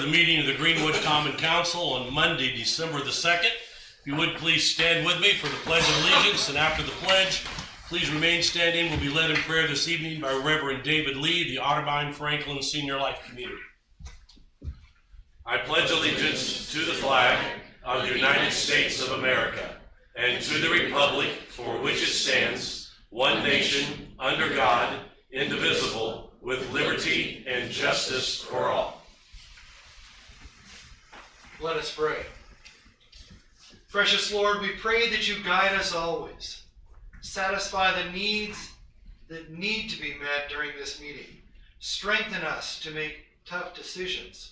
the meeting of the Greenwood Common Council on Monday, December the 2nd. If you would please stand with me for the Pledge of Allegiance, and after the pledge, please remain standing. We'll be led in prayer this evening by Reverend David Lee, the Otterbein Franklin Senior Life Community. I pledge allegiance to the flag of the United States of America and to the republic for which it stands, one nation, under God, indivisible, with liberty and justice for all. Let us pray. Precious Lord, we pray that you guide us always. Satisfy the needs that need to be met during this meeting. Strengthen us to make tough decisions.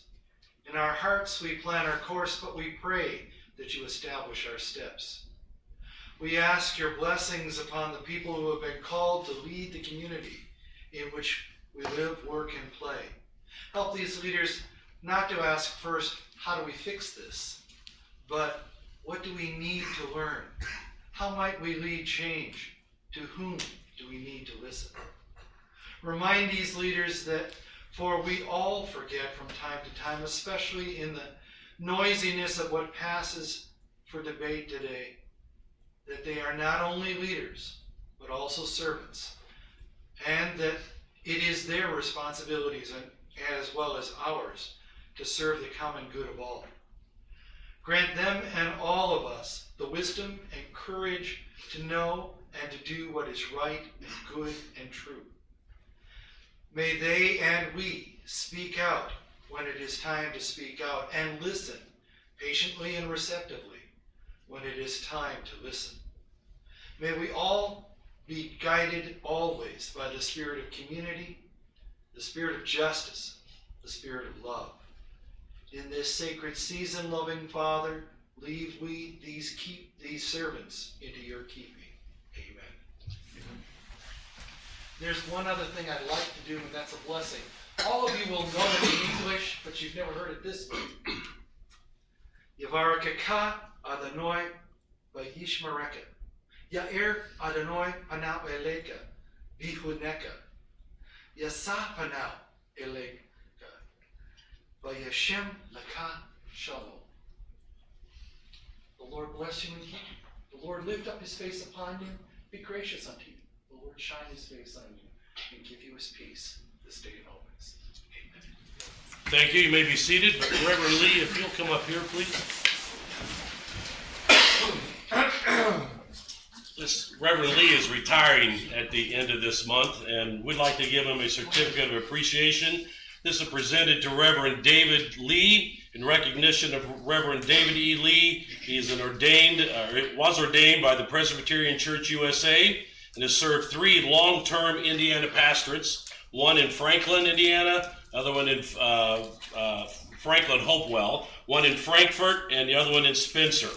In our hearts we plan our course, but we pray that you establish our steps. We ask your blessings upon the people who have been called to lead the community in which we live, work, and play. Help these leaders not to ask first, how do we fix this? But what do we need to learn? How might we lead change? To whom do we need to listen? Remind these leaders that, for we all forget from time to time, especially in the noisiness of what passes for debate today, that they are not only leaders, but also servants, and that it is their responsibilities, and as well as ours, to serve the common good of all. Grant them and all of us the wisdom and courage to know and to do what is right and good and true. May they and we speak out when it is time to speak out, and listen patiently and receptively when it is time to listen. May we all be guided always by the spirit of community, the spirit of justice, the spirit of love. In this sacred season, loving Father, leave we keep these servants into your keeping. Amen. There's one other thing I'd like to do, and that's a blessing. All of you will know it in English, but you've never heard it this way. Yavaraka Adonai Vayishmareka. Yair Adonai Panav Eleka Bihuneka. Yasapanav Eleka. Vayashem Laka Shalom. The Lord bless you and keep you. The Lord lift up his face upon you, be gracious unto you. The Lord shine his face on you and give you his peace this day and always. Amen. Thank you. You may be seated. But Reverend Lee, if you'll come up here, please. This Reverend Lee is retiring at the end of this month, and we'd like to give him a certificate of appreciation. This is presented to Reverend David Lee in recognition of Reverend David E. Lee. He is was ordained by the Presbyterian Church USA and has served 3 long-term Indiana pastorates, one in Franklin, Indiana, other one in Franklin Hopewell, one in Frankfort, and the other one in Spencer.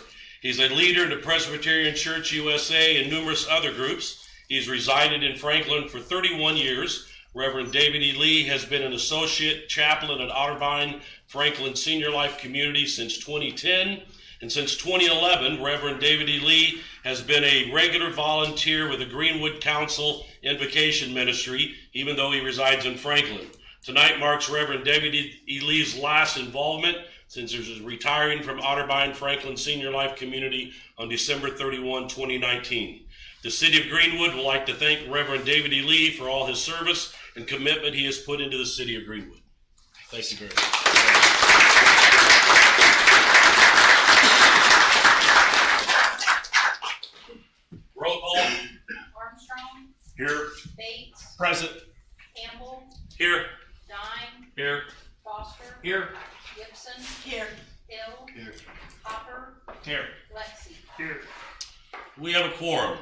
He's a leader in the Presbyterian Church USA and numerous other groups. He's resided in Franklin for 31 years. Reverend David E. Lee has been an associate chaplain at Otterbein Franklin Senior Life Community since 2010. And since 2011, Reverend David E. Lee has been a regular volunteer with the Greenwood Council Invocation Ministry, even though he resides in Franklin. Tonight marks Reverend David E. Lee's last involvement since he was retiring from Otterbein Franklin Senior Life Community on December 31, 2019. The City of Greenwood would like to thank Reverend David E. Lee for all his service and commitment he has put into the City of Greenwood. Thank you very much. Roll call. Armstrong. Here. Bates. Present. Campbell. Here. Dime. Here. Foster. Here. Gibson. Here. Hill. Here. Hopper. Here. Lexi. Here. We have a quorum.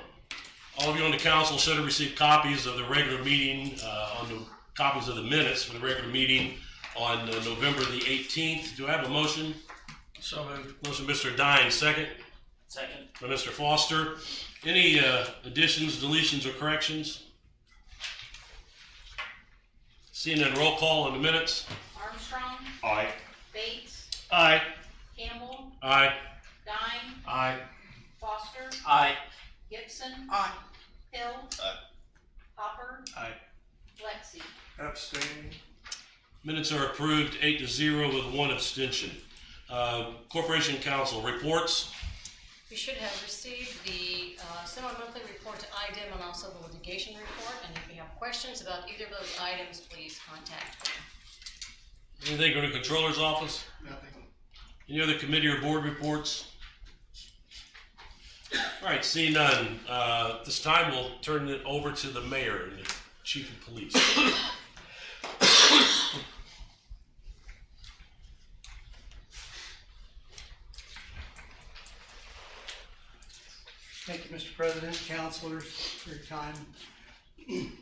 All of you on the council should have received copies of the regular meeting, copies of the minutes for the regular meeting on November the 18th. Do I have a motion? So moved. Motion, Mr. Dine, second. Second. By Mr. Foster. Any additions, deletions, or corrections? Seeing none, roll call on the minutes. Armstrong. Aye. Bates. Aye. Campbell. Aye. Dime. Aye. Foster. Aye. Gibson. Aye. Hill. Aye. Hopper. Aye. Lexi. Abstain. Minutes are approved 8-0 with 1 abstention. Corporation Counsel reports. You should have received the semi-monthly report to IDEM and also the litigation report. And if you have questions about either of those items, please contact me. Anything from the Controller's Office? Nothing. Any other committee or board reports? All right, seeing none. This time we'll turn it over to the mayor and the chief of police. Thank you, Mr. President, councilors, for your time.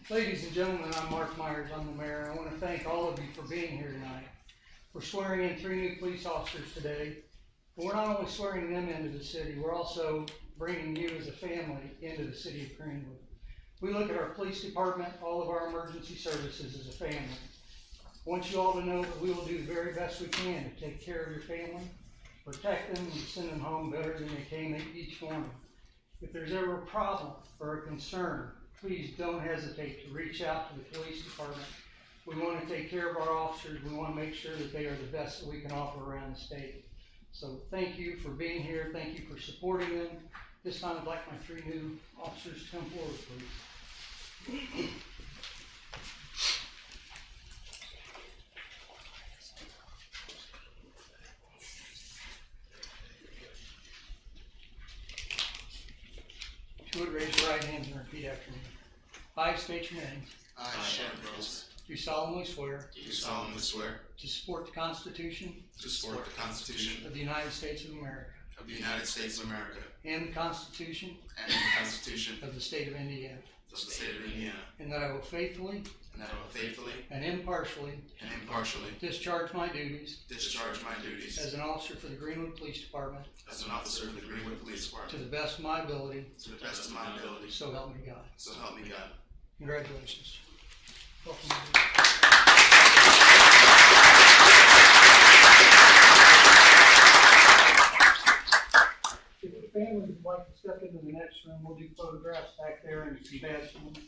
Ladies and gentlemen, I'm Mark Myers, I'm the mayor. I want to thank all of you for being here tonight. We're swearing in 3 new police officers today. But we're not only swearing them into the city, we're also bringing you as a family into the city of Greenwood. We look at our police department, all of our emergency services as a family. I want you all to know that we will do the very best we can to take care of your family, protect them, and send them home better than they came each morning. If there's ever a problem or a concern, please don't hesitate to reach out to the police department. We want to take care of our officers. We want to make sure that they are the best that we can offer around the state. So thank you for being here. Thank you for supporting them. This time I'd like my 3 new officers to come forward, please. If you would raise your right hand and repeat after me. I state your name. I, Shannon Rose, Do solemnly swear do solemnly swear to support the Constitution to support the Constitution of the United States of America of the United States of America and the Constitution and the Constitution of the State of Indiana, of the State of Indiana, and that I will faithfully and that I will faithfully and impartially and impartially discharge my duties discharge my duties as an officer for the Greenwood Police Department as an officer of the Greenwood Police to Department the best of my ability, to the best of my ability, so help me God. so help me God. Congratulations. Welcome. If the family would like to step into the next room, we'll do photographs back there and some badge for them.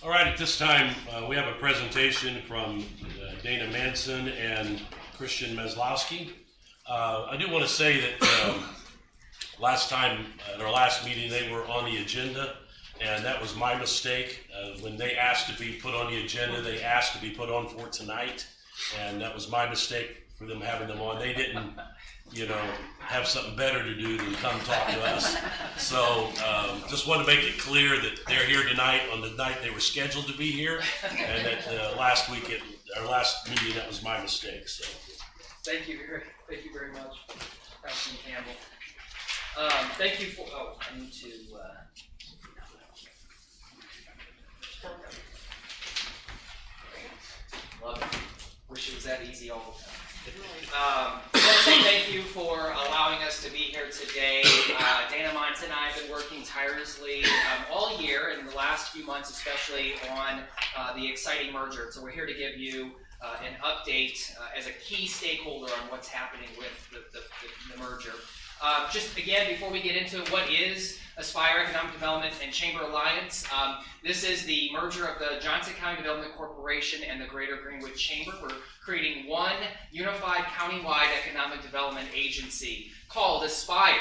All right, at this time, we have a presentation from Dana Manson and Christian Meslowski. I do want to say that last time, at our last meeting, they were on the agenda, and that was my mistake. When they asked to be put on the agenda, they asked to be put on for tonight, and that was my mistake for them having them on. They didn't, have something better to do than come talk to us. So just want to make it clear that they're here tonight on the night they were scheduled to be here, and that last week at our last meeting, that was my mistake. So Thank you very much, Councilman Campbell. Thank you for, I need to, love it. Wish it was that easy all the time. I want to say thank you for allowing us to be here today. Dana Mines and I have been working tirelessly all year, and the last few months especially, on the exciting merger. So we're here to give you an update as a key stakeholder on what's happening with the merger. Just again, before we get into what is Aspire Economic Development and Chamber Alliance, this is the merger of the Johnson County Development Corporation and the Greater Greenwood Chamber. We're creating one unified countywide economic development agency called Aspire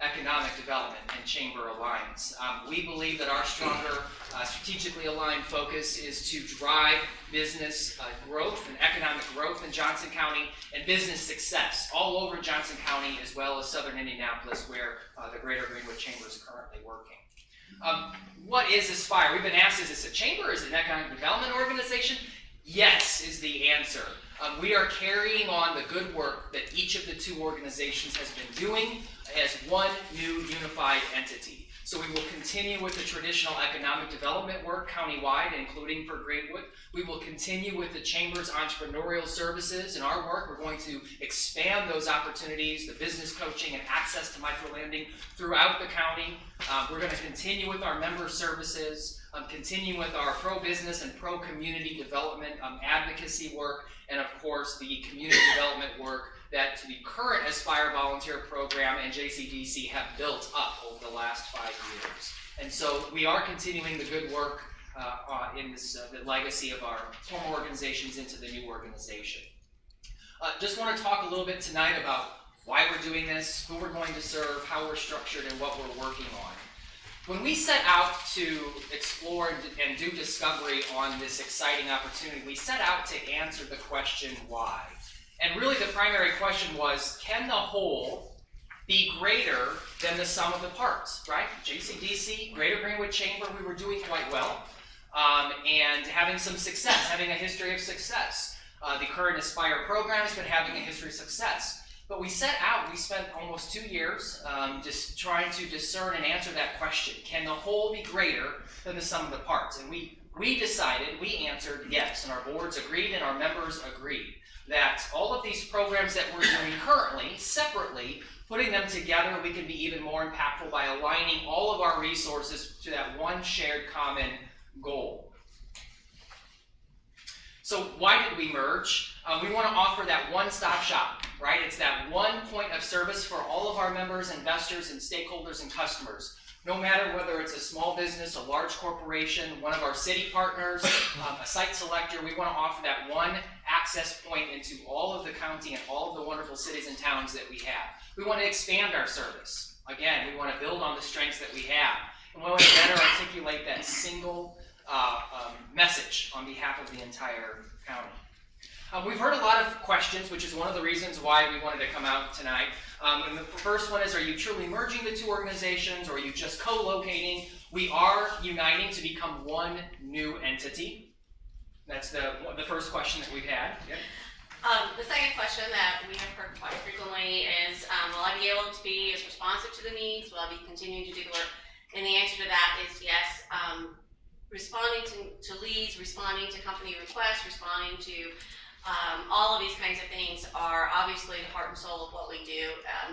Economic Development and Chamber Alliance. We believe that our stronger, strategically aligned focus is to drive business growth and economic growth in Johnson County and business success all over Johnson County, as well as southern Indianapolis, where the Greater Greenwood Chamber is currently working. What is Aspire? We've been asked, is this a chamber? Is it an economic development organization? Yes is the answer. We are carrying on the good work that each of the two organizations has been doing as one new unified entity. So we will continue with the traditional economic development work countywide, including for Greenwood. We will continue with the Chamber's entrepreneurial services and our work. We're going to expand those opportunities, the business coaching and access to microlending throughout the county. We're going to continue with our member services, continue with our pro-business and pro-community development advocacy work, and of course the community development work that the current Aspire volunteer program and JCDC have built up over the last 5 years. And so we are continuing the good work in this, the legacy of our former organizations into the new organization. Just want to talk a little bit tonight about why we're doing this, who we're going to serve, how we're structured, and what we're working on. When we set out to explore and do discovery on this exciting opportunity, we set out to answer the question why. And really the primary question was, can the whole be greater than the sum of the parts, right? JCDC, Greater Greenwood Chamber, we were doing quite well, and having some success, having a history of success. The current Aspire program has been having a history of success. But we set out, we spent almost 2 years just trying to discern and answer that question. Can the whole be greater than the sum of the parts? And we decided, we answered yes, and our boards agreed and our members agreed that all of these programs that we're doing currently, separately, putting them together, we can be even more impactful by aligning all of our resources to that one shared common goal. So why did we merge? We want to offer that one-stop shop, right? It's that one point of service for all of our members, investors, and stakeholders and customers. No matter whether it's a small business, a large corporation, one of our city partners, a site selector, we want to offer that one access point into all of the county and all of the wonderful cities and towns that we have. We want to expand our service. Again, we want to build on the strengths that we have. And we want to better articulate that single message on behalf of the entire county. We've heard a lot of questions, which is one of the reasons why we wanted to come out tonight. And the first one is, are you truly merging the two organizations, or are you just co-locating? We are uniting to become one new entity. That's the first question that we've had. Yep. The second question that we have heard quite frequently is, will I be able to be as responsive to the needs? Will I be continuing to do the work? And the answer to that is yes. Responding to leads, responding to company requests, responding to all of these kinds of things are obviously the heart and soul of what we do.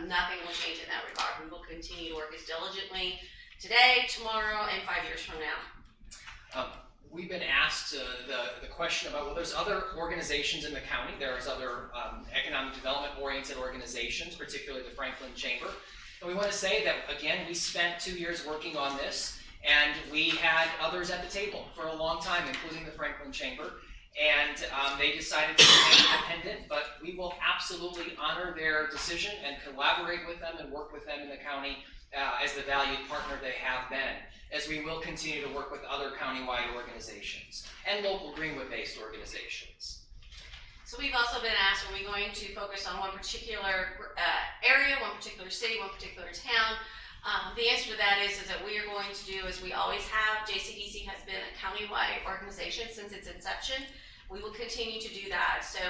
Nothing will change in that regard. We will continue to work as diligently today, tomorrow, and 5 years from now. We've been asked the question about, well, there's other organizations in the county. There's other economic development-oriented organizations, particularly the Franklin Chamber. And we want to say that, again, we spent 2 years working on this, and we had others at the table for a long time, including the Franklin Chamber. And they decided to remain independent, but we will absolutely honor their decision and collaborate with them and work with them in the county as the valued partner they have been, as we will continue to work with other countywide organizations and local Greenwood-based organizations. So we've also been asked, are we going to focus on one particular area, one particular city, one particular town? The answer to that is that we are going to do as we always have. JCDC has been a countywide organization since its inception. We will continue to do that. So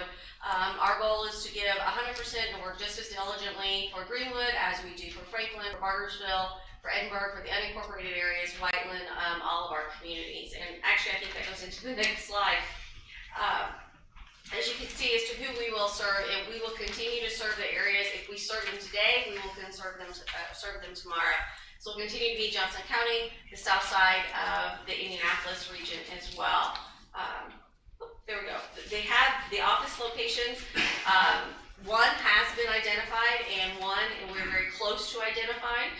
our goal is to give 100% and work just as diligently for Greenwood as we do for Franklin, for Bargersville, for Edinburgh, for the unincorporated areas, Whiteland, all of our communities. And actually, I think that goes into the next slide. As you can see, as to who we will serve, and we will continue to serve the areas. If we serve them today, we will then serve them tomorrow. So we'll continue to be Johnson County, the south side of the Indianapolis region as well. There we go. They have the office locations. One has been identified, and we're very close to identifying.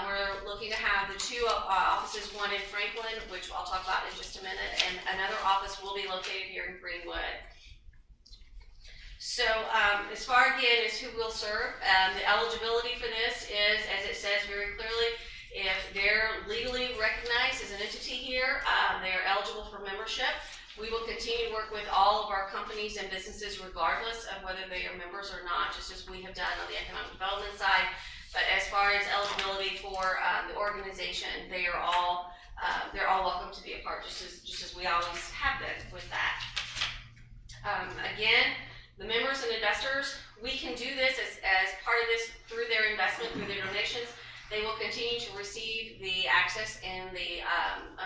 We're looking to have the two offices, one in Franklin, which I'll talk about in just a minute, and another office will be located here in Greenwood. So as far again as who will serve, the eligibility for this is, as it says very clearly, if they're legally recognized as an entity here, they are eligible for membership. We will continue to work with all of our companies and businesses regardless of whether they are members or not, just as we have done on the economic development side. But as far as eligibility for the organization, they are all they're all welcome to be a part, just as we always have been with that. Again, the members and investors, we can do this as part of this through their investment, through their donations. They will continue to receive the access and the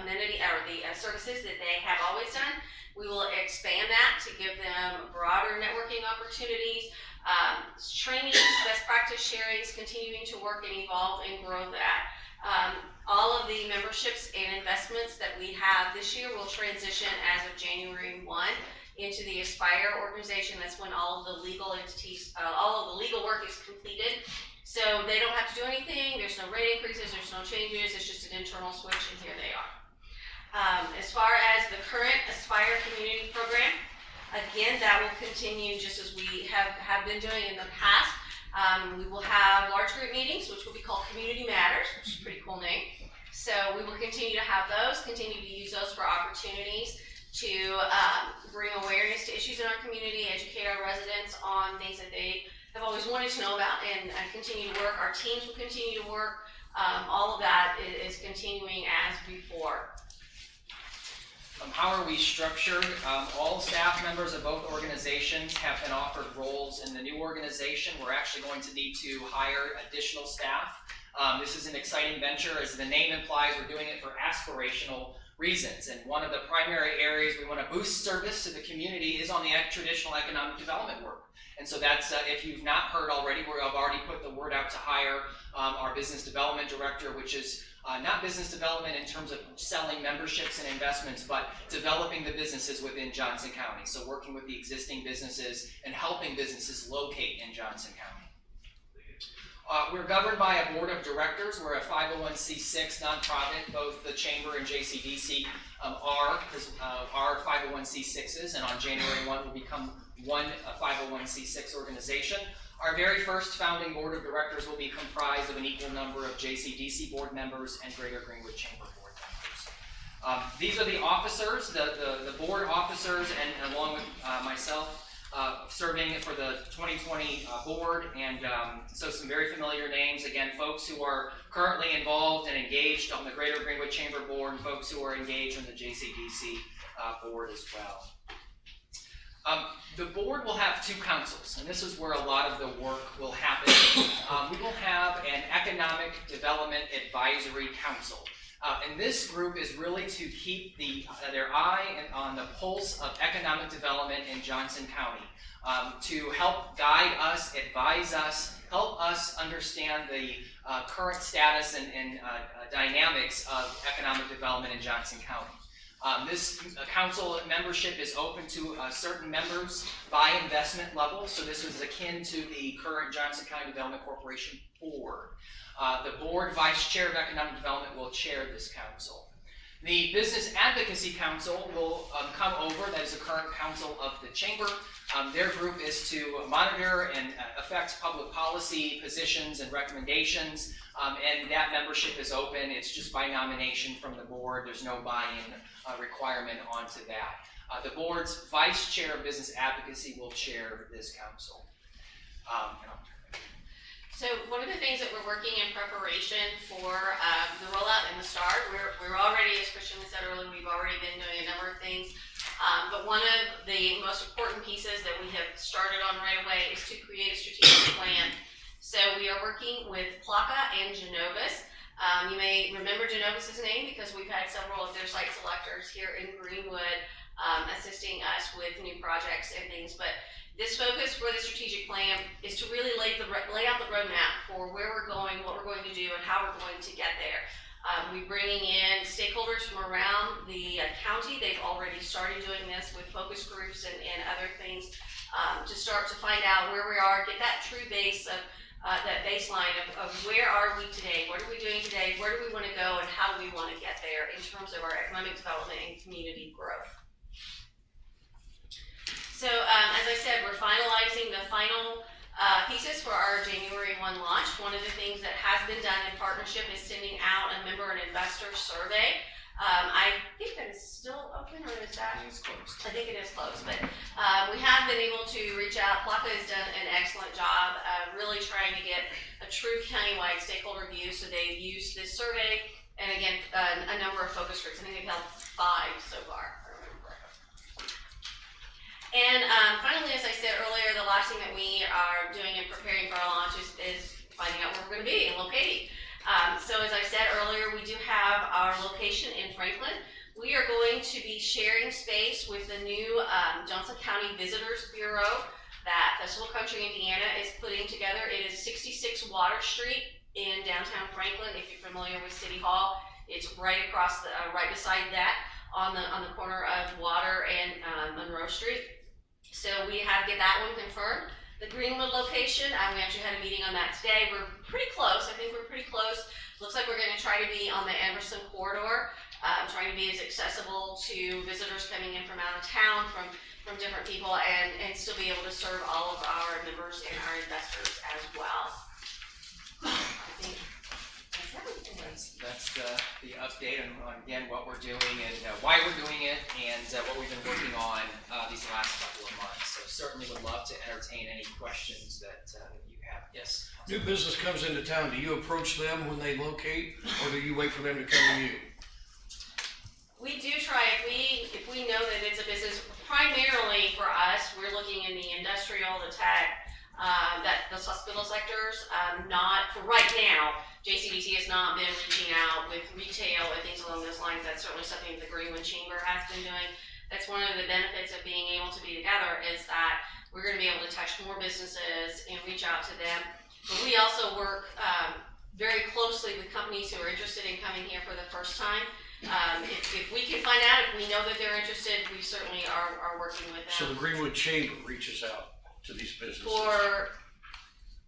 amenity or the services that they have always done. We will expand that to give them broader networking opportunities, trainings, best practice sharings, continuing to work and evolve and grow that. All of the memberships and investments that we have this year will transition as of January 1 into the Aspire organization. That's when all of the legal entities, all of the legal work is completed. So they don't have to do anything. There's no rate increases. There's no changes. It's just an internal switch, and here they are. As far as the current Aspire community program, again, that will continue just as we have been doing in the past. We will have large group meetings, which will be called Community Matters, which is a pretty cool name. So we will continue to have those, continue to use those for opportunities to bring awareness to issues in our community, educate our residents on things that they have always wanted to know about, and continue to work. Our teams will continue to work. All of that is continuing as before. How are we structured? All staff members of both organizations have been offered roles in the new organization. We're actually going to need to hire additional staff. This is an exciting venture. As the name implies, we're doing it for aspirational reasons. And one of the primary areas we want to boost service to the community is on the traditional economic development work. And so that's, if you've not heard already, we have already put the word out to hire our business development director, which is not business development in terms of selling memberships and investments, but developing the businesses within Johnson County. So working with the existing businesses and helping businesses locate in Johnson County. We're governed by a board of directors. We're a 501c6 nonprofit. Both the Chamber and JCDC are 501c6s, and on January 1 will become one 501c6 organization. Our very first founding board of directors will be comprised of an equal number of JCDC board members and Greater Greenwood Chamber board members. These are the officers, the board officers, and along with myself, serving for the 2020 board, and so some very familiar names. Again, folks who are currently involved and engaged on the Greater Greenwood Chamber board, and folks who are engaged on the JCDC board as well. The board will have two councils, and this is where a lot of the work will happen. We will have an Economic Development Advisory Council. And this group is really to keep their eye on the pulse of economic development in Johnson County, to help guide us, advise us, help us understand the current status and dynamics of economic development in Johnson County. This council membership is open to certain members by investment level, so this is akin to the current Johnson County Development Corporation board. The board vice chair of economic development will chair this council. The Business Advocacy Council will come over. That is the current council of the chamber. Their group is to monitor and affect public policy positions and recommendations, and that membership is open. It's just by nomination from the board. There's no buy-in requirement onto that. The board's vice chair of business advocacy will chair this council. So one of the things that we're working in preparation for the rollout and the start, we're already, as Christian said earlier, we've already been doing a number of things. But one of the most important pieces that we have started on right away is to create a strategic plan. So we are working with Plaka and Genovis. You may remember Genovis' name because we've had several of their site selectors here in Greenwood assisting us with new projects and things. But this focus for the strategic plan is to really lay out the roadmap for where we're going, what we're going to do, and how we're going to get there. We're bringing in stakeholders from around the county. They've already started doing this with focus groups and other things to start to find out where we are, get that true base of that baseline of where are we today, what are we doing today, where do we want to go, and how do we want to get there in terms of our economic development and community growth. So as I said, we're finalizing the final pieces for our January 1 launch. One of the things that has been done in partnership is sending out a member and investor survey. I think that is still open, or is that? It's closed. I think it is closed, but we have been able to reach out. Plaka has done an excellent job really trying to get a true countywide stakeholder view. So they've used this survey, and again, a number of focus groups. I think they've held 5 so far. And finally, as I said earlier, the last thing that we are doing in preparing for our launch is finding out where we're going to be and locating. So as I said earlier, we do have our location in Franklin. We are going to be sharing space with the new Johnson County Visitors Bureau that Festival Country Indiana is putting together. It is 66 Water Street in downtown Franklin. If you're familiar with City Hall, it's right across the, right beside that on the corner of Water and Monroe Street. So we have to get that one confirmed. The Greenwood location, we actually had a meeting on that today. We're pretty close. I think we're pretty close. Looks like we're going to try to be on the Emerson corridor, trying to be as accessible to visitors coming in from out of town, from different people, and still be able to serve all of our members and our investors as well. I think that's everything. That's the update on again what we're doing and why we're doing it and what we've been working on these last couple of months. So certainly would love to entertain any questions that you have. Yes. New business comes into town, do you approach them when they locate, or do you wait for them to come to you? We do try, if we know that it's a business, primarily for us, we're looking in the industrial, the tech, those hospital sectors, not, for right now, JCDC has not been reaching out with retail and things along those lines. That's certainly something the Greenwood Chamber has been doing. That's one of the benefits of being able to be together, is that we're gonna be able to touch more businesses and reach out to them. But we also work very closely with companies who are interested in coming here for the first time. If we can find out, if we know that they're interested, we certainly are working with them. So the Greenwood Chamber reaches out to these businesses?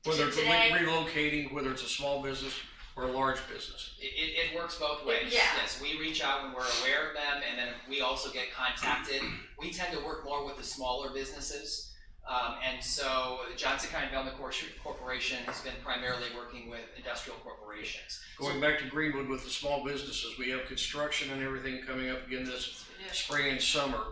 Whether it's today, relocating, whether it's a small business or a large business? It works both ways. Yeah. Yes, we reach out when we're aware of them, and then we also get contacted. We tend to work more with the smaller businesses. And so the Johnson County Development Corporation has been primarily working with industrial corporations. Going back to Greenwood with the small businesses, we have construction and everything coming up again this spring and summer.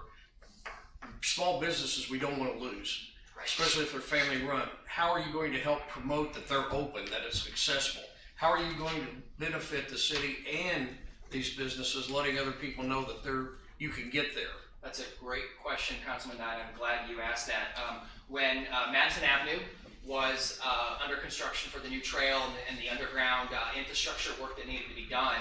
Small businesses we don't want to lose, right. especially if they're family run. How are you going to help promote that they're open, that it's accessible? How are you going to benefit the city and these businesses, letting other people know that you can get there? That's a great question, Councilman Knight. I'm glad you asked that. When Madison Avenue was under construction for the new trail and the underground infrastructure work that needed to be done,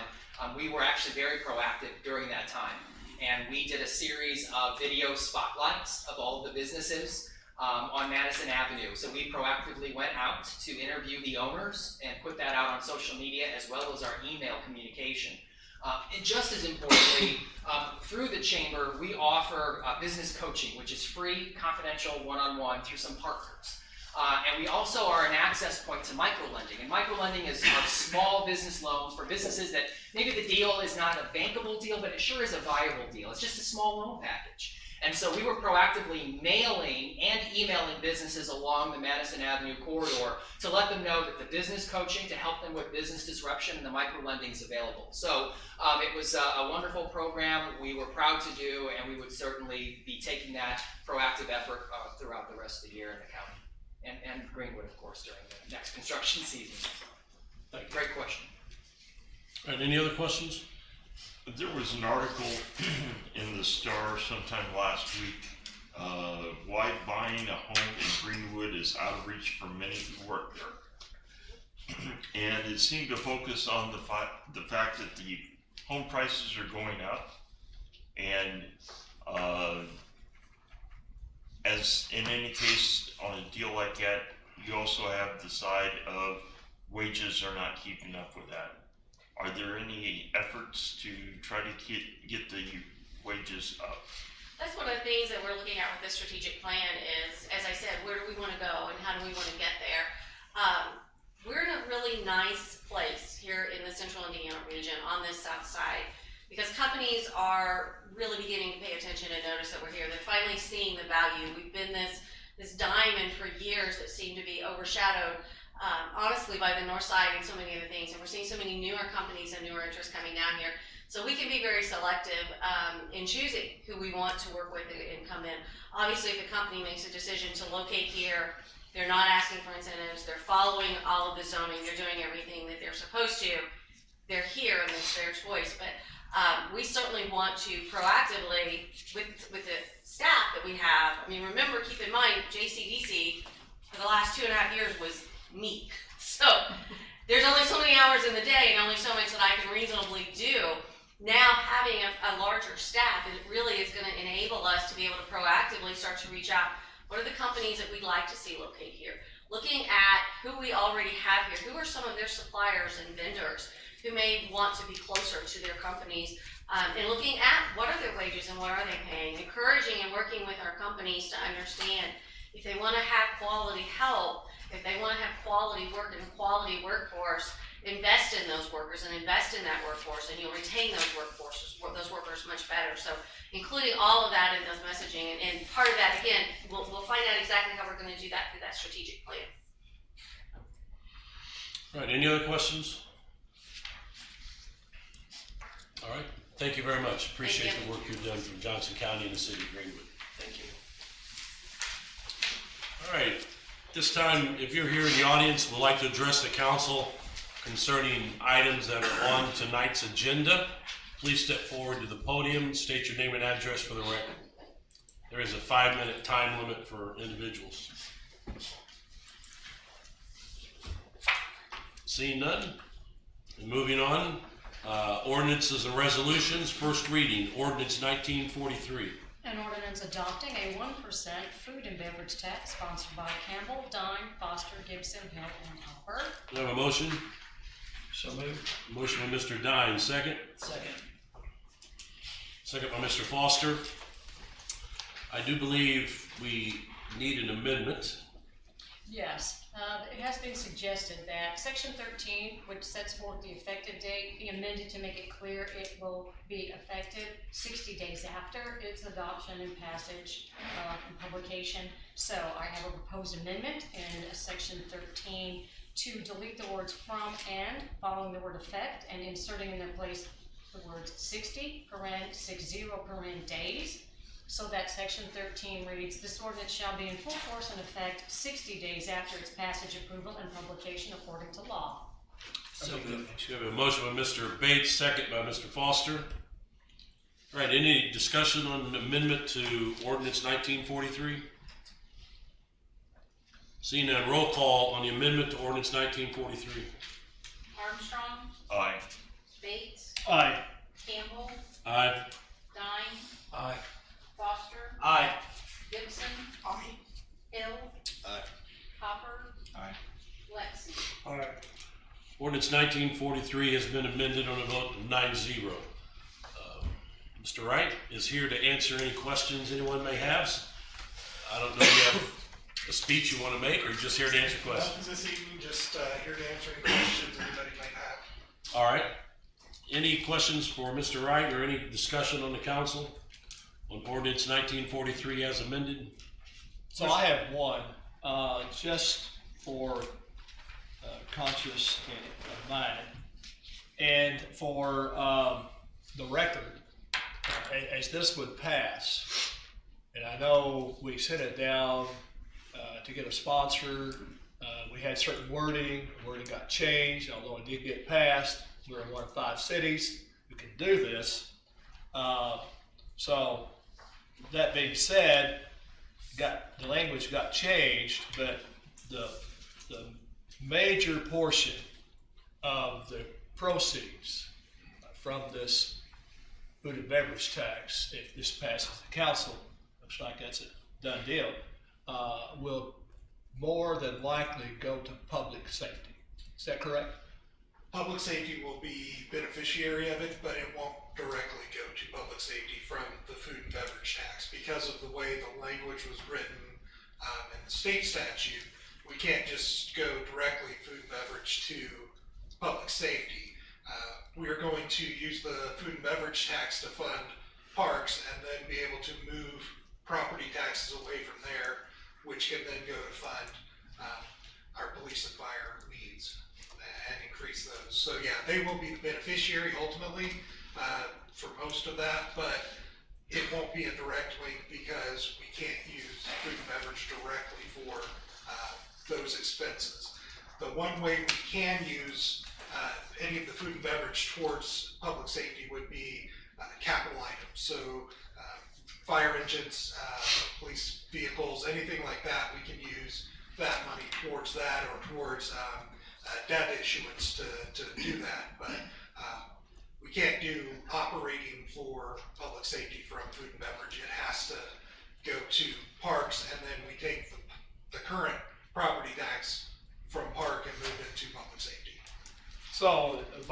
we were actually very proactive during that time. And we did a series of video spotlights of all of the businesses on Madison Avenue. So we proactively went out to interview the owners and put that out on social media, as well as our email communication. And just as importantly, through the Chamber, we offer business coaching, which is free, confidential, one-on-one through some partners. And we also are an access point to microlending. And microlending is our small business loans for businesses that maybe the deal is not a bankable deal, but it sure is a viable deal. It's just a small loan package. And so we were proactively mailing and emailing businesses along the Madison Avenue corridor to let them know that the business coaching to help them with business disruption and the microlending is available. So it was a wonderful program we were proud to do, and we would certainly be taking that proactive effort throughout the rest of the year in the county. And Greenwood, of course, during the next construction season. So, great question. All right, any other questions? There was an article in the Star sometime last week, why buying a home in Greenwood is out of reach for many who work there. And it seemed to focus on the fact that the home prices are going up, and as in any case on a deal like that, you also have the side of wages are not keeping up with that. Are there any efforts to try to get the wages up? That's one of the things that we're looking at with this strategic plan is, as I said, where do we want to go and how do we want to get there? We're in a really nice place here in the central Indiana region on this south side, because companies are really beginning to pay attention and notice that we're here. They're finally seeing the value. We've been this diamond for years that seemed to be overshadowed, honestly, by the north side and so many other things. And we're seeing so many newer companies and newer interests coming down here. So we can be very selective in choosing who we want to work with and come in. Obviously, if a company makes a decision to locate here, they're not asking for incentives, they're following all of the zoning, they're doing everything that they're supposed to, they're here and it's their choice. But we certainly want to proactively, with the staff that we have, I mean, remember, keep in mind, JCDC for the last 2.5 years was meek. So there's only so many hours in the day and only so much that I can reasonably do. Now having a larger staff, it really is going to enable us to be able to proactively start to reach out. What are the companies that we'd like to see locate here? looking at who we already have here, who are some of their suppliers and vendors who may want to be closer to their companies, and looking at what are their wages and what are they paying, encouraging and working with our companies to understand if they want to have quality help, if they want to have quality work and a quality workforce, invest in those workers and invest in that workforce, and you'll retain those workers much better. So including all of that in those messaging, and part of that, again, we'll find out exactly how we're going to do that through that strategic plan. All right, any other questions? All right, thank you very much. Appreciate Thank the work you've done from Johnson County and the city of Greenwood. Thank you. All right, this time, if you're here in the audience, would like to address the council concerning items that are on tonight's agenda, please step forward to the podium, state your name and address for the record. There is a 5-minute time limit for individuals. Seeing none, and moving on, ordinances and resolutions, first reading, ordinance 1943. An ordinance adopting a 1% food and beverage tax sponsored by Campbell, Dine, Foster, Gibson, Hill, and Hopper. Do I have a motion? So moved. Motion by Mr. Dine, second. Second. Second by Mr. Foster. I do believe we need an amendment. Yes, it has been suggested that section 13, which sets forth the effective date, be amended to make it clear it will be effective 60 days after its adoption and passage and publication. So I have a proposed amendment in section 13 to delete the words from and following the word effect and inserting in their place the words 60, 60, days. So that section 13 reads, this ordinance shall be in full force and effect 60 days after its passage, approval, and publication according to law. So we have a motion by Mr. Bates, second by Mr. Foster. All right, any discussion on the amendment to ordinance 1943? Seeing none, roll call on the amendment to ordinance 1943. Armstrong, Aye. Bates, Aye. Campbell, Aye. Dine, Aye. Foster, Aye. Gibson, Hill, Aye. Hopper, Aye. Lexi. Ordinance 1943 has been amended on a vote of 9-0. Mr. Wright is here to answer any questions anyone may have. I don't know if you have a speech you want to make or just here to answer questions. Nothing this evening, just here to answer any questions anybody might have. All right. Any questions for Mr. Wright or any discussion on the council on ordinance 1943 as amended? So I have one, just for conscious of mine, and for the record, as this would pass, and I know we sent it down to get a sponsor, we had certain wording, the wording got changed, although it did get passed. We're in one of 5 cities who can do this. So that being said, the language got changed, but the major portion of the proceeds from this food and beverage tax, if this passes the council, looks like that's a done deal, will more than likely go to public safety. Is that correct? Public safety will be beneficiary of it, but it won't directly go to public safety from the food and beverage tax. Because of the way the language was written in the state statute, we can't just go directly food and beverage to public safety. We are going to use the food and beverage tax to fund parks and then be able to move property taxes away from there, which can then go to fund our police and fire needs and increase those. So yeah, they will be the beneficiary ultimately for most of that, but it won't be a direct link because we can't use food and beverage directly for those expenses. The one way we can use any of the food and beverage towards public safety would be capital items. So fire engines, police vehicles, anything like that, we can use that money towards that or towards debt issuance to do that. But we can't do operating for public safety from food and beverage. It has to go to parks, and then we take the current property tax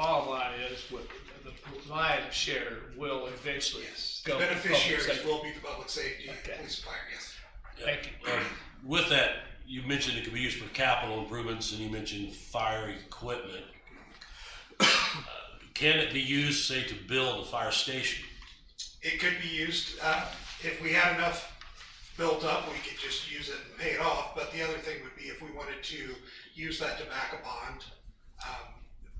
bottom line is, what the lion's share will eventually Yes. go. to public Beneficiaries safety. will be the public safety, Okay. police and fire, yes. Thank you. With that, you mentioned it could be used for capital improvements, and you mentioned fire equipment. Can it be used, say, to build a fire station? It could be used, if we had enough built up, we could just use it and pay it off. But the other thing would be if we wanted to use that to back a bond,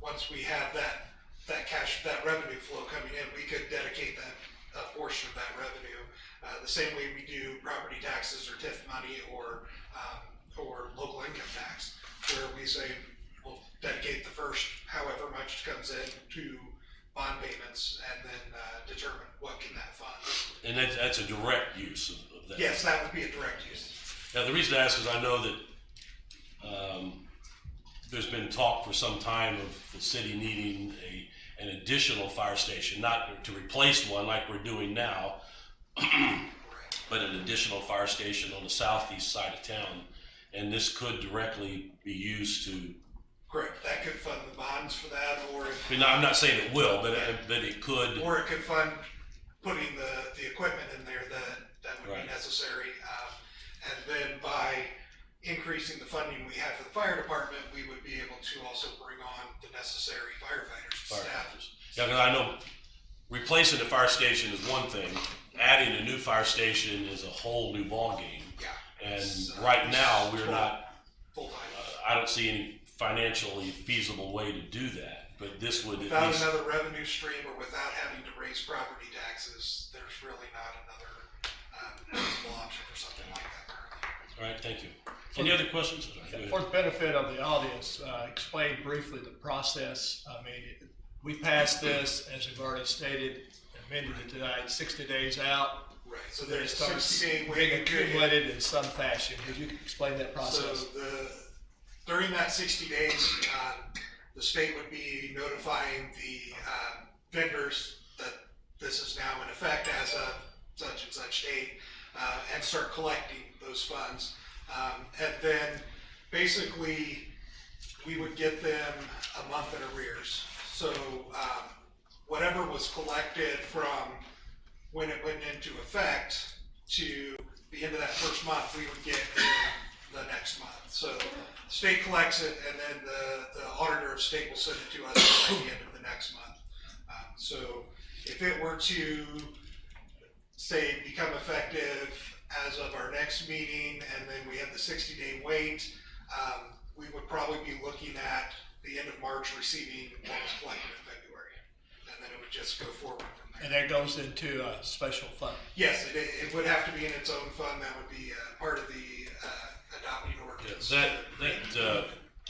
once we have that cash, that revenue flow coming in, we could dedicate that, a portion of that revenue. The same way we do property taxes or TIF money or local income tax, where we say we'll dedicate the first however much comes in to bond payments and then determine what can that fund. And that's a direct use of that? Yes, that would be a direct use. Now, the reason I ask is I know that there's been talk for some time of the city needing an additional fire station, not to replace one like we're doing now, but an additional fire station on the southeast side of town. And this could directly be used to, Correct, that could fund the bonds for that, or if. I mean, I'm not saying it will, but it could. Or it could fund putting the equipment in there that would Right. be necessary. And then by increasing the funding we have for the fire department, we would be able to also bring on the necessary firefighters and staff. Yeah, because I know replacing a fire station is one thing, adding a new fire station is a whole new ballgame. Yeah. And It's, right now, we're not, Full-time. I don't see any financially feasible way to do that, but this would at Without least. another revenue stream or without having to raise property taxes, there's really not another feasible option for something like that currently. All right, thank you. Any other questions? Go ahead. For the benefit of the audience, explain briefly the process. I mean, we passed this, as we've already stated, amended it tonight, 60 days out. Right, so Then it there's a starts 60-day being waiting period. accumulated in some fashion. Could you explain that process? So during that 60 days, the state would be notifying the vendors that this is now in effect as of such and such date, and start collecting those funds. And then basically, we would get them a month in arrears. So whatever was collected from when it went into effect to the end of that first month, we would get the next month. So the state collects it, and then the auditor of state will send it to us at the end of the next month. So if it were to, say, become effective as of our next meeting, and then we have the 60-day wait, we would probably be looking at the end of March receiving what was collected in February. And then it would just go forward from there. And that goes into a special fund. Yes, it would have to be in its own fund. That would be part of the adopting ordinance.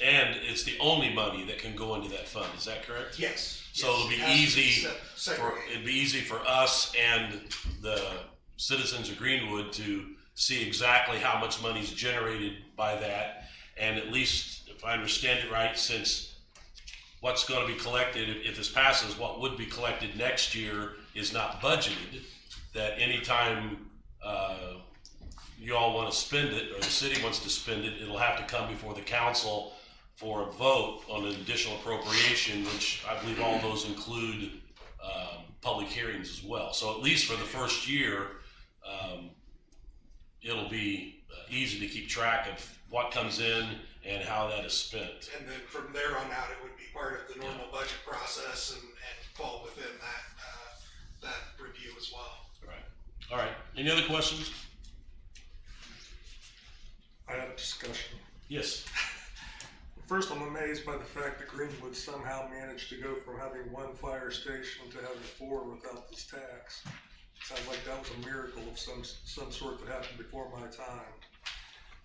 And it's the only money that can go into that fund, is that correct? Yes. So yes, it'll be it has to easy segregated. it'd be easy for us and the citizens of Greenwood to see exactly how much money's generated by that. And at least, if I understand it right, since what's gonna be collected, if this passes, what would be collected next year is not budgeted, that anytime, you all wanna spend it, or the city wants to spend it, it'll have to come before the council for a vote on an additional appropriation, which I believe all those include, public hearings as well. So at least for the first year, it'll be easy to keep track of what comes in and how that is spent. And then from there on out, it would be part of the normal budget process and fall within that review as well. All right. Any other questions? I have a discussion. Yes. First, I'm amazed by the fact that Greenwood somehow managed to go from having one fire station to having 4 without this tax. Sounds like that was a miracle of some sort that happened before my time.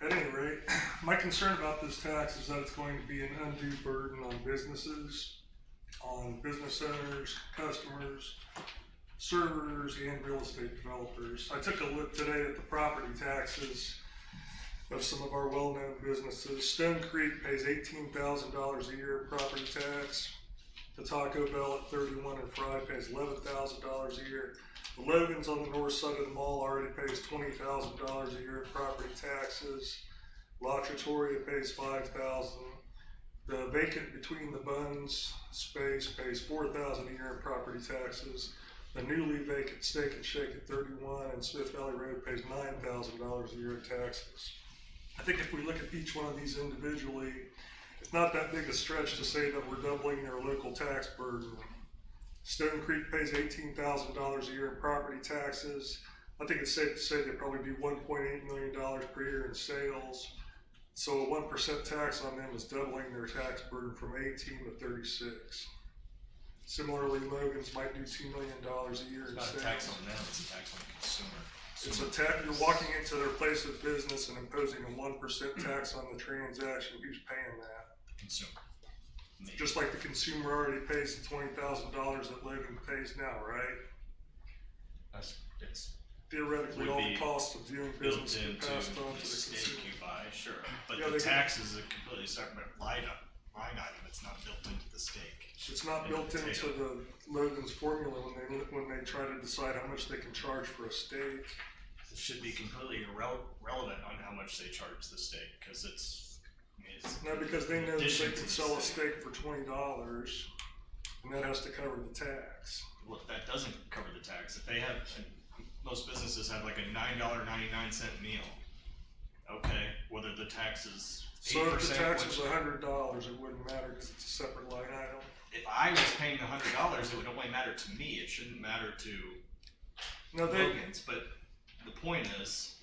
At any rate, my concern about this tax is that it's going to be an undue burden on businesses, on business owners, customers, servers, and real estate developers. I took a look today at the property taxes of some of our well-known businesses. Stone Creek pays $18,000 a year in property tax. The Taco Bell at 31 and Fry pays $11,000 a year. The Logan's on the north side of the mall already pays $20,000 a year in property taxes. La Trattoria pays $5,000. The vacant between the buns space pays $4,000 a year in property taxes. The newly vacant Steak and Shake at 31 and Smith Valley Road pays $9,000 a year in taxes. I think if we look at each one of these individually, it's not that big a stretch to say that we're doubling their local tax burden. Stone Creek pays $18,000 a year in property taxes. I think it's safe to say they probably do $1.8 million per year in sales. So a 1% tax on them is doubling their tax burden from 18 to 36. Similarly, Logan's might do $2 million a year in sales. It's not a tax on them, it's a tax on the consumer. It's a tax, you're walking into their place of business and imposing a 1% tax on the transaction. Who's paying that? Consumer. Just like the consumer already pays the $20,000 that Logan pays now, right? It's Theoretically, Would all the be costs of doing built business get into passed on to the the steak consumer. you buy, sure, but Yeah, the they can- tax is a completely separate line item, it's not built into the steak. It's not And built the into potato. the Logan's formula when they try to decide how much they can charge for a steak. It should be completely irrelevant on how much they charge the steak, cause it's, No, because they know that they addition to can the sell a steak. steak for $20, and that has to cover the tax. Well, that doesn't cover the tax. If they have, most businesses have like a $9.99 meal. Okay, whether the tax is 8%. So if the tax which- was $100, it wouldn't matter because it's a separate line item. if I was paying $100, it would only matter to me. It shouldn't matter to No, Logan's. But the point is,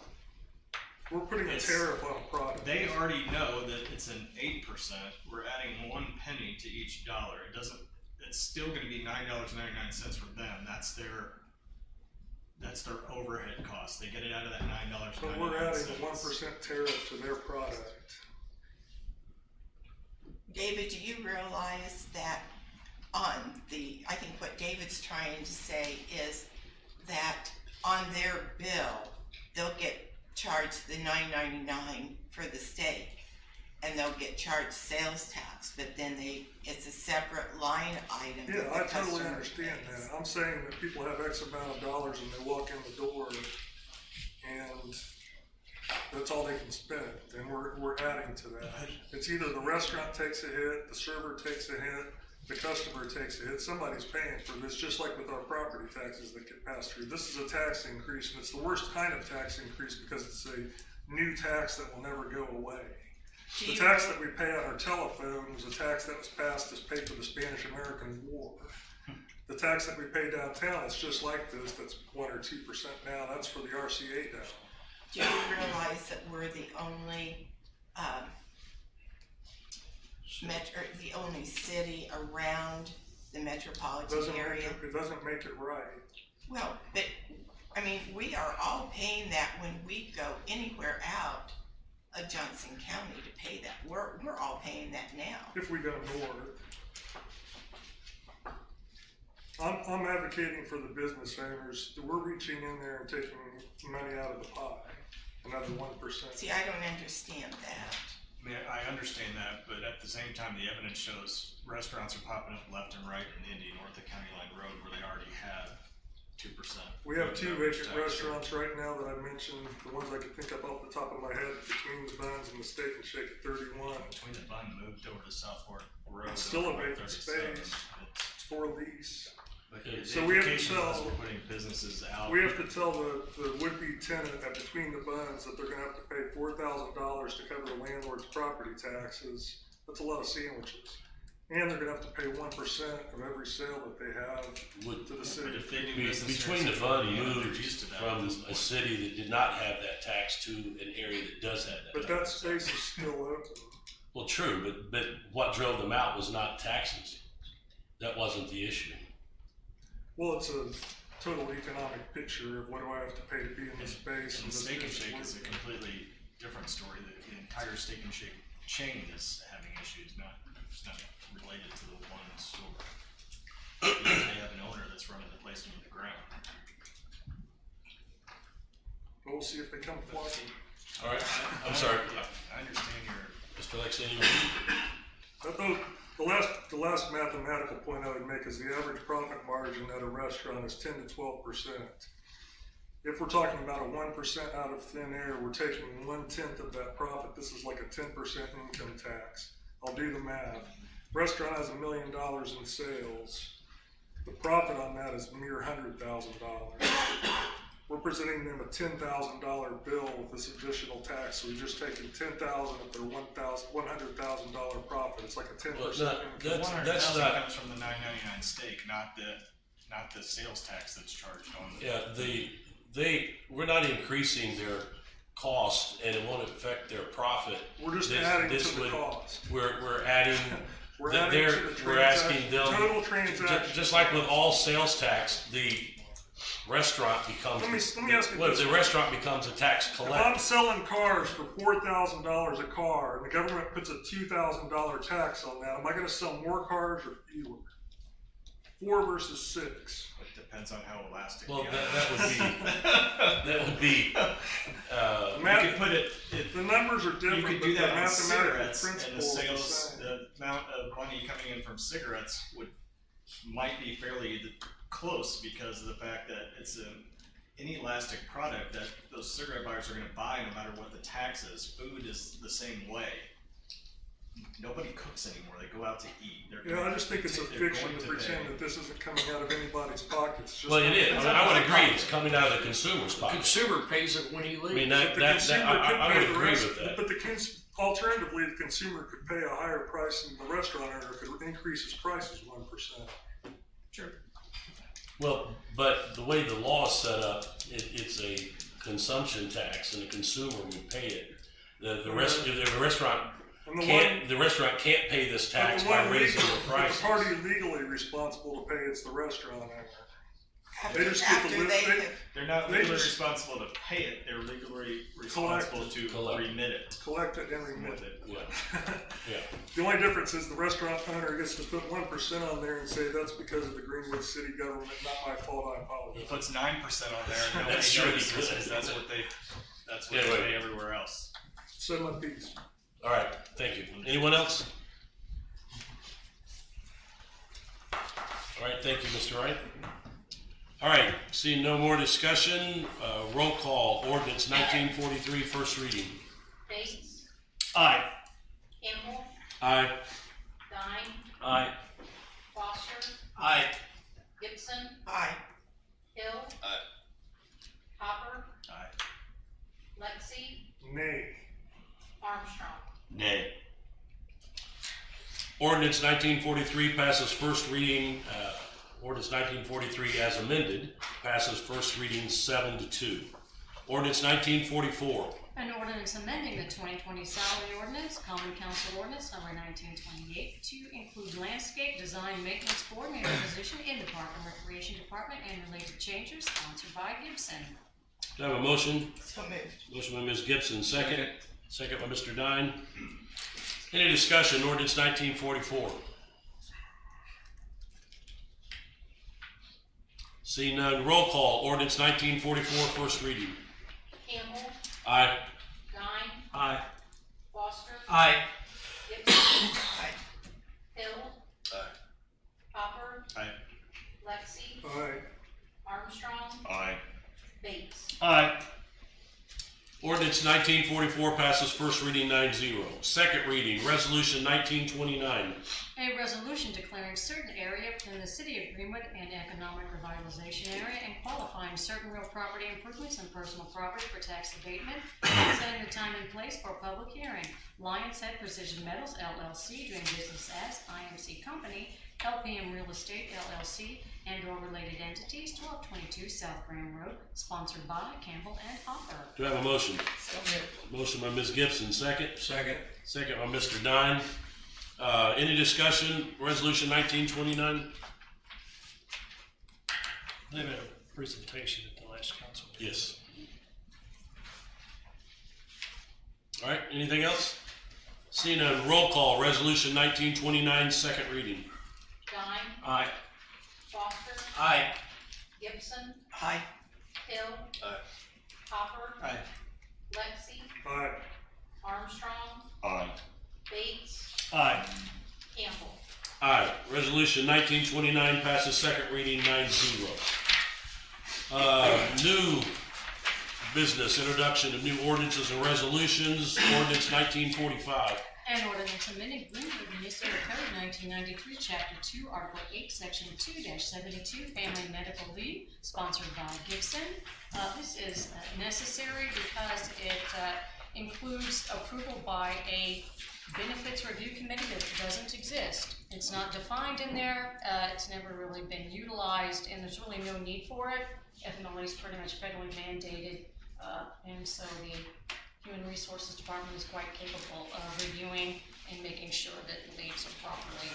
we're putting a It's- tariff on a product. they already know that it's an 8%. We're adding 1 penny to each dollar. It doesn't. It's still going to be $9.99 for them. That's their overhead cost. They get it out of that $9.99. But we're adding a 1% tariff to their product. David, do you realize that I think what David's trying to say is that on their bill, they'll get charged the $9.99 for the steak, and they'll get charged sales tax, but then it's a separate line item. Yeah, that I the totally customer understand pays. that. I'm saying that people have X amount of dollars and they walk in the door and that's all they can spend, and we're adding to that. It's either the restaurant takes a hit, the server takes a hit, the customer takes a hit, somebody's paying for this, just like with our property taxes that get passed through. This is a tax increase, and it's the worst kind of tax increase because it's a new tax that will never go away. Do The you tax know- that we pay on our telephone was a tax that was passed to pay for the Spanish-American War. The tax that we pay downtown is just like this, that's 1 or 2% now, that's for the RCA down. Do you realize that we're the only, the only city around the metropolitan area? It doesn't make it right. Well, but, I mean, we are all paying that when we go anywhere out of Johnson County to pay that. We're all paying that now. If we go north. I'm advocating for the business owners, that we're reaching in there and taking money out of the pie, another 1%. See, I don't understand that. I mean, I understand that, but at the same time, the evidence shows restaurants are popping up left and right in Indy, north of County Line Road, where they already have 2%. We have 2 beverage vacant tax. restaurants right now that I mentioned, the ones I could think of off the top of my head, between the buns and the Steak and Shake at 31. Between the bun moved over to Southport Road. It's still a over vacant 37. space. It's for lease. But So we have to implication is tell- we're putting businesses out. We have to tell the would-be tenant at Between the Buns that they're gonna have to pay $4,000 to cover the landlord's property taxes. That's a lot of sandwiches. And they're gonna have to pay 1% of every sale that they have Would- to the But city. if they do Be- business Between the Central Bun Indiana, they're moved used to that at from this a point. city that did not have that tax to an area that does have that. But tax. that space is still open. Well, true, but what drove them out was not taxes. That wasn't the issue. Well, it's a total economic picture of what do I have to pay to be in this space. And this Steak and business Shake is a working. completely different story. The entire Steak and Shake chain is having issues, it's not related to the one store. They have an owner that's running the place into the ground. But we'll see if they come flocking. All right, I'm sorry. I understand your. Mr. Lexington, But the last mathematical point I would make is the average profit margin at a restaurant is 10 to 12%. If we're talking about a 1% out of thin air, we're taking 1/10 of that profit. This is like a 10% income tax. I'll do the math. Restaurant has $1 million in sales. The profit on that is mere $100,000. We're presenting them a $10,000 bill with this additional tax, so we're just taking $10,000 of their $100,000 profit. It's like a 10%. Well, The that's $100,000 not. comes from the $9.99 steak, not the sales tax that's charged on the. Yeah, we're not increasing their cost, and it won't affect their profit. We're just adding to the cost. We're adding. We're adding to the We're asking them. total transaction. Just like with all sales tax, the restaurant becomes. Let me ask you this. The restaurant becomes a tax If collector. I'm selling cars for $4,000 a car and the government puts a $2,000 tax on that, am I gonna sell more cars or fewer? 4 versus 6. It depends on how elastic. Well, the that would be. you could put it. The numbers are different, You could but do the that on mathematical cigarettes, and the principle is the sales, same. the amount of money coming in from cigarettes might be fairly close because of the fact that it's an inelastic product that those cigarette buyers are going to buy no matter what the tax is. Food is the same way. Nobody cooks anymore; they go out to eat. I just think it's a they're fiction going to to pretend pay. that this isn't coming out of anybody's pockets. It's just Well, it is. I would agree. It's coming out of the consumer's The pocket. consumer pays it when he leaves. I mean, But the consumer could I pay would the agree rest- with that. But alternatively, the consumer could pay a higher price and the restaurant owner could increase his prices 1%. Sure. Well, but the way the law is set up, it's a consumption tax, and the consumer would pay it. The restaurant And the can't. The restaurant can't pay this tax by raising the The prices. party legally responsible to pay is the restaurant owner. After, They just get after the they they- have, They're not They legally just- responsible to pay it. They're legally responsible to Collect. remit it. collect it and remit With it. it. Yeah. The only difference is the restaurant owner gets to put 1% on there and say that's because of the Greenwood City government, not my fault, I He apologize. puts 9% on there and nobody That's true. notices because that's what they Yeah, right. pay everywhere else. Said my piece. All right. Thank you. Anyone else? All right. Thank you, Mr. Wright. All right. Seeing no more discussion, roll call. Ordinance 1943, first reading. Bates, Aye. Campbell, Aye. Dine, Aye. Foster, Aye. Gibson, aye. Hill. Aye. Hopper, Aye. Lexi, Nay. Armstrong. Nay. Ordinance 1943 passes first reading. Ordinance 1943 as amended passes first reading 7-2. Ordinance 1944. An ordinance amending the 2020 salary ordinance, common council ordinance number 1928, to include landscape design maintenance coordinator position in the Park and Recreation Department and related changes, sponsored by Gibson. Do I have a motion? So moved. Motion by Ms. Gibson, second. Second by Mr. Dine. Any discussion, ordinance 1944? Seeing none, roll call, ordinance 1944, first reading. Campbell, Aye. Dine, Aye. Foster, Aye. Gibson, Aye. Hill. Aye. Hopper. Aye. Lexi, Aye. Armstrong, Aye. Bates. Aye. Ordinance 1944 passes first reading 9-0. Second reading, resolution 1929. A resolution declaring certain area within the city of Greenwood an economic revitalization area and qualifying certain real property improvements and personal property for tax abatement, and setting the time and place for public hearing. Lions Head Precision Metals LLC doing business as IMC Company, LPM Real Estate LLC, and/or related entities, 1222 South Graham Road, sponsored by Campbell and Hopper. Do I have a motion? So moved. Motion by Ms. Gibson, second. Second. Second by Mr. Dine. Any discussion, resolution 1929? They had a presentation at the last council meeting. Yes. All right, anything else? Seeing none, roll call, resolution 1929, second reading. Dine, Aye. Foster, Aye. Gibson, Aye. Hill. Aye. Hopper. Aye. Lexi, Aye. Armstrong, Aye. Bates, Aye. Campbell. Aye, resolution 1929 passes second reading 9-0. New business, introduction of new ordinances and resolutions, ordinance 1945. An ordinance amending Greenwood Municipal Code 1993, Chapter 2, Article 8, Section 2-72, Family Medical Leave, sponsored by Gibson. This is necessary because it includes approval by a benefits review committee that doesn't exist. It's not defined in there, it's never really been utilized, and there's really no need for it. FMLA is pretty much federally mandated, and so the Human Resources Department is quite capable of reviewing and making sure that the leaves are properly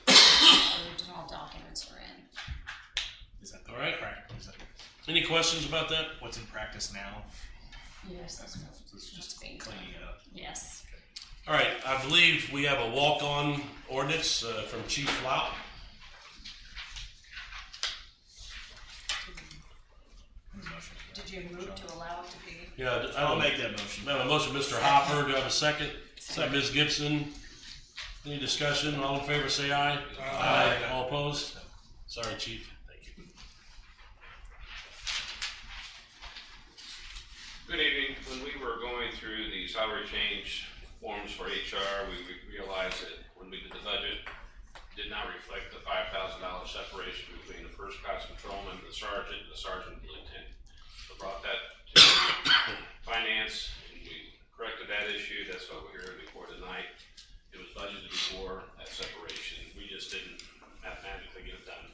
approved and all documents are in. Is that the All right. practice? Any questions about that? What's in practice now? Yes, that's what It's just being done. cleaning it up. Yes. All right, I believe we have a walk-on ordinance from Chief Flout. Did you move to allow it to be? Yeah, I'll make that motion. I have a motion, Mr. Hopper. Do I have a second? Second, Ms. Gibson. Any discussion? All in favor, say aye. Aye. All opposed? Sorry, Chief. Thank you. Good evening. When we were going through the salary change forms for HR, we realized that when we did the budget, it did not reflect the $5,000 separation between the first class patrolman, the sergeant, and the lieutenant. So brought that to finance, and we corrected that issue. That's what we're here before tonight. It was budgeted before that separation. We just didn't mathematically get it done.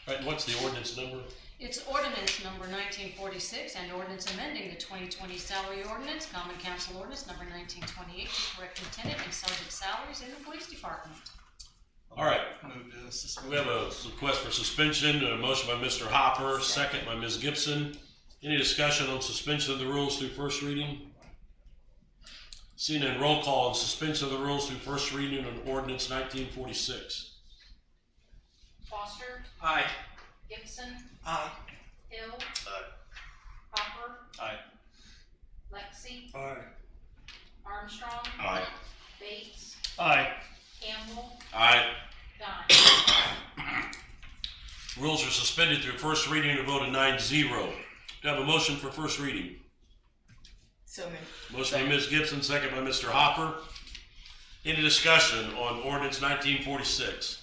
All right, what's the ordinance number? It's ordinance number 1946 and ordinance amending the 2020 salary ordinance, common council ordinance number 1928 to correct lieutenant and sergeant salaries in the police department. All right, Move to suspend. we have a request for suspension, a motion by Mr. Hopper, second by Ms. Gibson. Any discussion on suspension of the rules through first reading? Seeing none, roll call on suspension of the rules through first reading on ordinance 1946. Foster, Aye. Gibson, Aye. Hill. Aye. Hopper, Aye. Lexi, Aye. Armstrong, Aye. Bates, Aye. Campbell, Aye. Dunn. Rules are suspended through first reading and voted 9-0. Do I have a motion for first reading? So moved. Motion by Ms. Gibson, second by Mr. Hopper. Any discussion on ordinance 1946?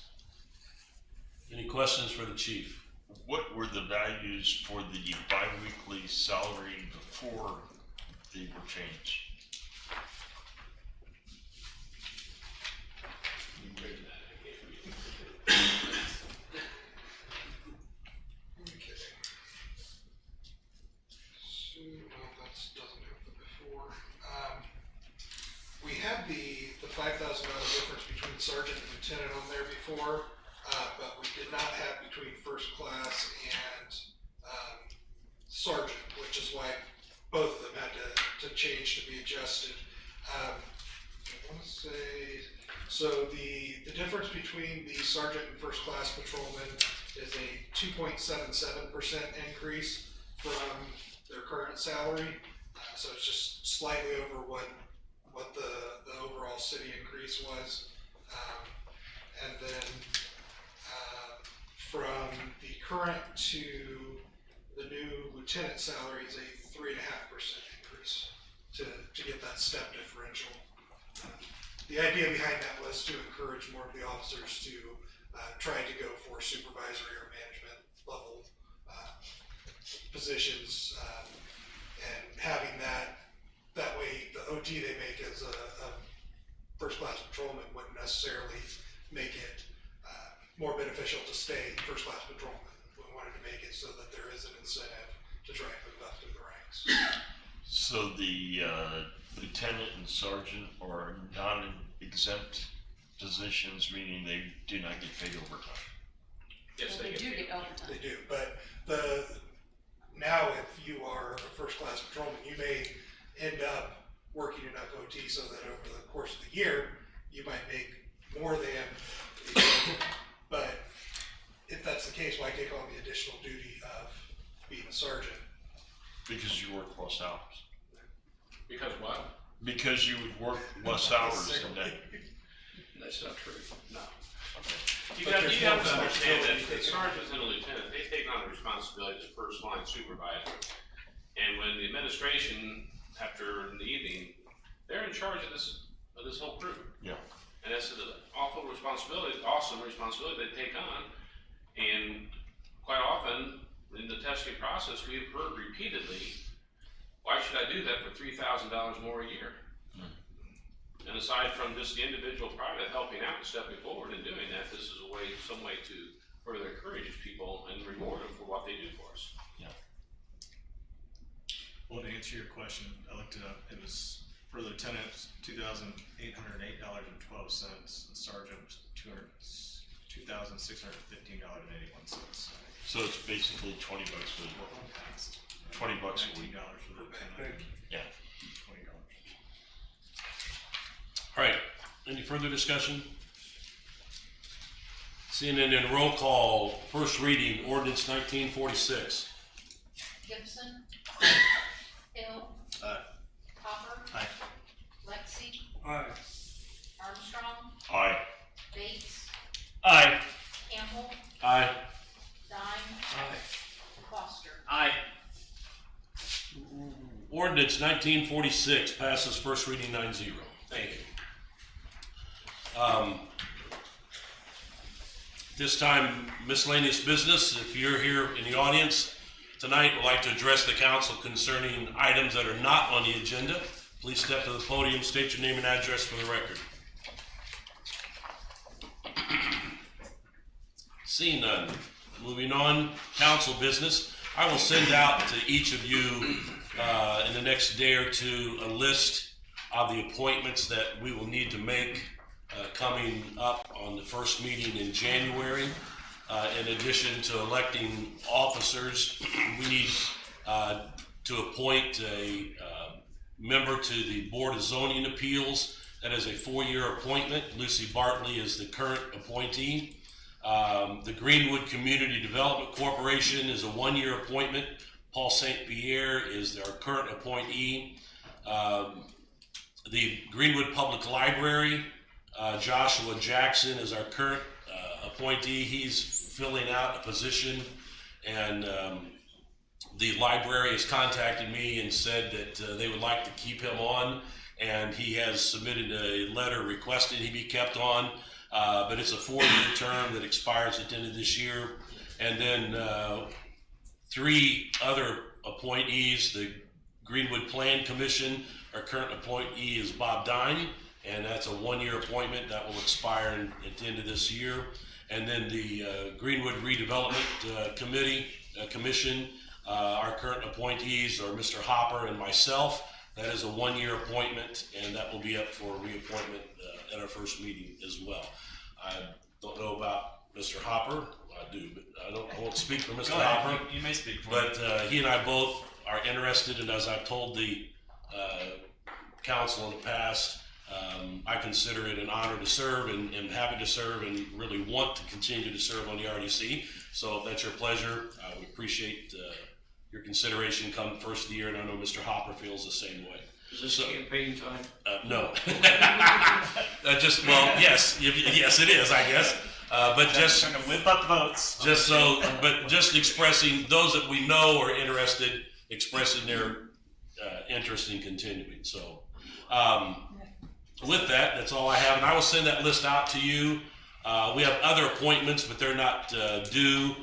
Any questions for the chief? What were the values for the bi-weekly salary before they were changed? Doesn't have the before. We had the $5,000 difference between sergeant and lieutenant on there before, but we did not have between first class and sergeant, which is why both of them had to change to be adjusted. I want to say, so the difference between the sergeant and first class patrolman is a 2.77% increase from their current salary. So it's just slightly over what the overall city increase was. And then from the current to the new lieutenant salary is a 3.5% increase to get that step differential. The idea behind that was to encourage more of the officers to try to go for supervisory or management level positions, and having that way the OT they make as a first class patrolman wouldn't necessarily make it more beneficial to stay first class patrolman. We wanted to make it so that there is an incentive to try and move up through the ranks. So the lieutenant and sergeant are non-exempt positions, meaning they do not get paid overtime. Yes, Well, they do get overtime. They do, but now if you are a first class patrolman, you may end up working enough OT so that over the course of the year, you might make more than, but if that's the case, why take on the additional duty of being a sergeant? Because you work less hours. Because what? Because you would work less hours than that. That's not true. No. Okay. You But have there's to no understand that responsibility the taken. sergeants and the lieutenant, they take on the responsibility as first line supervisor. And when the administration, after the evening, they're in charge of this of this whole crew. Yeah. And that's an awful responsibility, awesome responsibility they take on. And quite often, in the testing process, we've heard repeatedly, why should I do that for $3,000 more a year? And aside from just the individual private helping out and stepping forward and doing that, this is a way, some way to further encourage people and reward them for what they do for us. Well, to answer your question, I looked it up. It was for the lieutenant, $2,808.12. The sergeant was $2,615.81. So it's basically $20 for the $20 a week. $19 for the lieutenant. Yeah. $20. All right, any further discussion? Seeing none, then roll call, first reading, ordinance 1946. Gibson. Hill. Aye. Hopper. Aye. Lexi. Aye. Armstrong. Aye. Bates. Aye. Campbell. Aye. Dime. Aye. Foster. Aye. Ordinance 1946 passes first reading 9-0. Thank you. This time, miscellaneous business. If you're here in the audience tonight, would like to address the council concerning items that are not on the agenda, please step to the podium, state your name and address for the record. Seeing none, moving on, council business. I will send out to each of you in the next day or two a list of the appointments that we will need to make coming up on the first meeting in January. In addition to electing officers, we need to appoint a member to the Board of Zoning Appeals. That is a 4-year appointment. Lucy Bartley is the current appointee. The Greenwood Community Development Corporation is a 1-year appointment. Paul St. Pierre is our current appointee. The Greenwood Public Library, Joshua Jackson is our current appointee. He's filling out a position, and the library has contacted me and said that they would like to keep him on, and he has submitted a letter requesting he be kept on, but it's a 4-year term that expires at the end of this year. And then 3 other appointees. The Greenwood Plan Commission, our current appointee is Bob Dine, and that's a 1-year appointment that will expire at the end of this year. And then the Greenwood Redevelopment Commission, our current appointees are Mr. Hopper and myself. That is a 1-year appointment, and that will be up for reappointment at our first meeting as well. I don't know about Mr. Hopper. I do, but I won't speak for Mr. Hopper. You may speak for But he and I both are interested, and as I've told the council in the past, I consider it an honor to serve, and am happy to serve, and really want to continue to serve on the RDC. So if that's your pleasure, we appreciate your consideration come first of the year, and I know Mr. Hopper feels the same way. Is this campaign time? No. Yes, it is, I guess. But just trying to whip up votes. Just expressing those that we know are interested, expressing their interest in continuing. So, with that, that's all I have, and I will send that list out to you. We have other appointments, but they're not due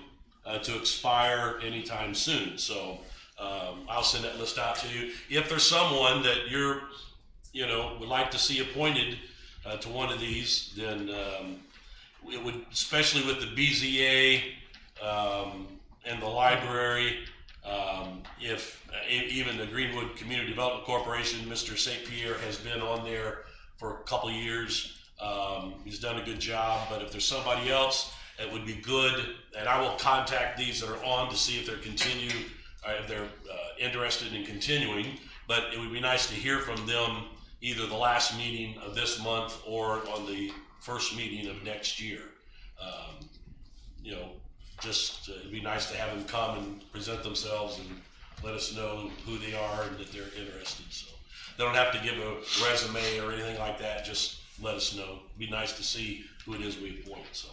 to expire anytime soon. So, I'll send that list out to you. If there's someone that would like to see appointed to one of these, then it would, especially with the BZA and the library, if even the Greenwood Community Development Corporation, Mr. St. Pierre has been on there for a couple of years. He's done a good job, but if there's somebody else, it would be good, and I will contact these that are on to see if they're interested in continuing. But it would be nice to hear from them either the last meeting of this month or on the first meeting of next year. It'd be nice to have them come and present themselves and let us know who they are and that they're interested. So they don't have to give a resume or anything like that. Just let us know. It'd be nice to see who it is we appoint. So,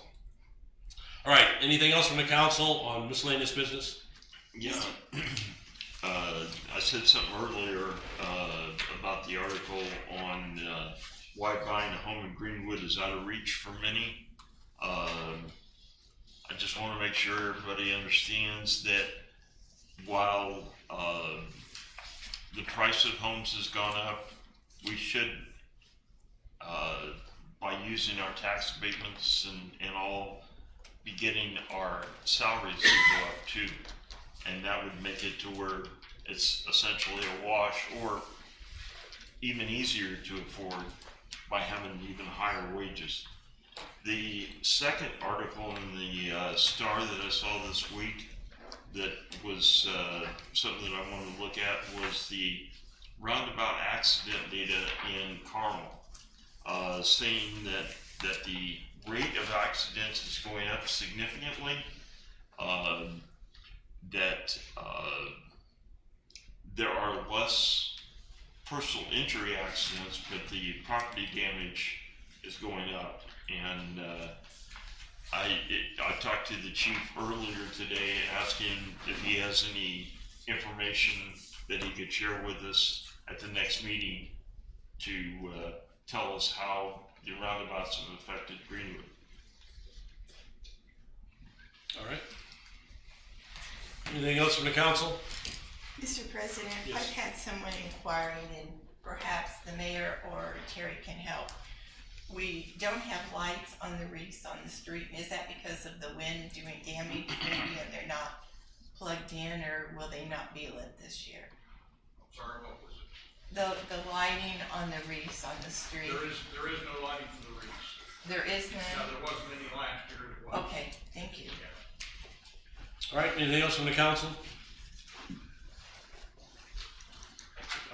all right. Anything else from the council on miscellaneous business? Yeah. I said something earlier about the article on why buying a home in Greenwood is out of reach for many. I just want to make sure everybody understands that while the price of homes has gone up, we should, by using our tax abatements and all, be getting our salaries to go up too. And that would make it to where it's essentially a wash, or even easier to afford by having even higher wages. The second article in the Star that I saw this week that was something that I wanted to look at was the roundabout accident data in Carmel, saying that the rate of accidents is going up significantly, that there are less personal injury accidents, but the property damage is going up. And I talked to the chief earlier today, asking if he has any information that he could share with us at the next meeting to tell us how the roundabouts have affected Greenwood. All right. Anything else from the council? Mr. President, Yes. I've had someone inquiring, and perhaps the mayor or Terry can help. We don't have lights on the wreaths on the street. Is that because of the wind doing damage maybe and they're not plugged in, or will they not be lit this year? Sorry, what was it? The lighting on the wreaths on the street. There is no lighting for the wreaths. There is No, none? there wasn't any last year. It was. Okay, thank you. All right, anything else from the council?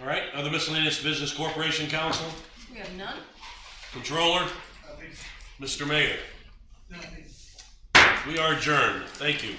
All right, other miscellaneous business, Corporation Council, We have none? Controller, Mr. Mayor. We are adjourned. Thank you.